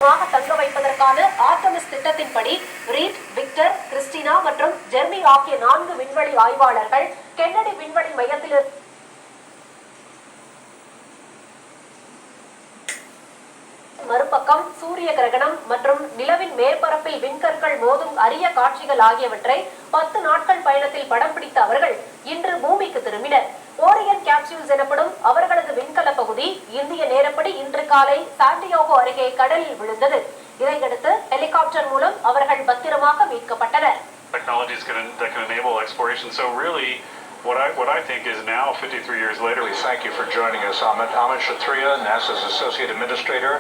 தங்க வைப்பதற்கான ஆர்டமிஸ் திட்டத்தின்படி ரீட், விக்டர், கிறிஸ்டினா மற்றும் ஜெர்மி ஆகிய 4 விண்வெளி ஆய்வாளர்கள் கென்னடி விண்வெளி மையத்தில் மறுபக்கம் சூரிய கிரகணம் மற்றும் நிலவின் மேற்பரப்பில் விண்கற்கள் மோதும் அரிய காட்சிகள் ஆகியவற்றை 10 நாட்கள் பயணத்தில் படம் பிடித்த அவர்கள் இன்று பூமிக்கு திரும்பினர். ஓரியன் கேப்சூல்ஸ் எனப்படும் அவர்களது விண்கல பகுதி இந்திய நேரப்படி இன்று காலை சாண்டியாகோ அருகே கடலில் விழுந்தது. இதையடுத்து ஹெலிகாப்டர் மூலம் அவர்கள் பத்திரமாக மீட்கப்பட்டனர். What I think is now, 53 years later, we thank you for joining us, Amit Kshatriya, NASA's Associate Administrator,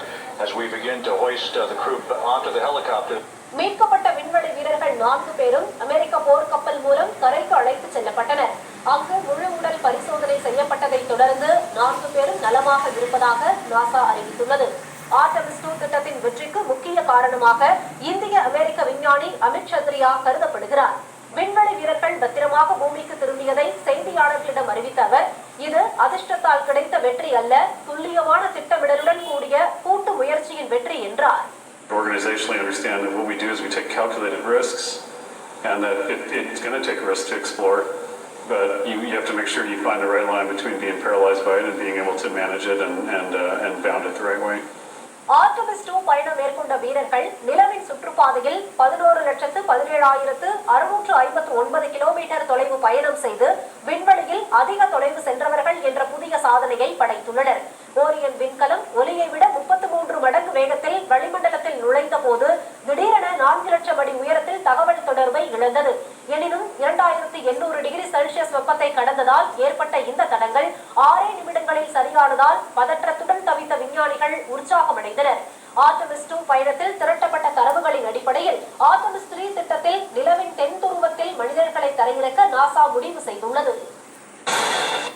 as we begin to hoist the crew onto the helicopter. மீட்கப்பட்ட விண்வெளி வீரர்கள் 4 பேரும் அமெரிக்க போர்க்கப்பல் மூலம் கரைக்கு அழைத்து செல்லப்பட்டனர். அங்கு முழு உடல் பரிசோதனை செய்யப்பட்டதை தொடர்ந்து 4 பேரும் நலமாக இருப்பதாக நாசா அறிவித்துள்ளது. ஆர்டமிஸ் 2 திட்டத்தின் வெற்றிக்கு முக்கிய காரணமாக இந்திய அமெரிக்க விஞ்ஞானி அமித் க்ஷத்ரியா கருதப்படுகிறார். விண்வெளி வீரர்கள் பத்திரமாக பூமிக்கு திரும்பியதை செய்தியாளர்களிடம் அறிவித்த அவர், இது அதிர்ஷ்டத்தால் கிடைத்த வெற்றி அல்ல, துல்லியமான திட்டமிடலுடன் கூடிய கூட்டு முயற்சியின் வெற்றி என்றார். Organizationally understand that what we do is we take calculated risks and that it's going to take risks to explore, but you have to make sure you find the right line between being paralyzed by it and being able to manage it and bound it the right way. Artemis 2 பயணம் மேற்கொண்ட வீரர்கள் நிலவின் சுற்றுப்பாதையில் 11,17,659 kilometre தொலைவு பயணம் செய்து விண்வெளியில் அதிக தொலைவு சென்றவர்கள் என்ற புதிய சாதனையை படைத்துள்ளனர். ஓரியன் விண்கலம் ஒலியை விட 33 மடங்கு வேகத்தில் வளிமண்டலத்தில் நுழைந்த போது திடீரென 4 லட்சம் அடி உயரத்தில் தகவல் தொடர்பை இழந்தது. எனினும் 2800 டிகிரி செல்சியஸ் வெப்பத்தை கடந்ததால் ஏற்பட்ட இந்த தடங்கள் 6 நிமிடங்களில் சரியானதால் பதற்றத்துடன் தவித்த விஞ்ஞானிகள் உற்சாகமடைந்தனர். ஆர்டமிஸ் 2 பயணத்தில் திரட்டப்பட்ட தரவுகளின் அடிப்படையில் ஆர்டமிஸ் 3 திட்டத்தில் நிலவின் தென் துருவத்தில் மனிதர்களை தரையிறக்க நாசா முடிவு செய்துள்ளது.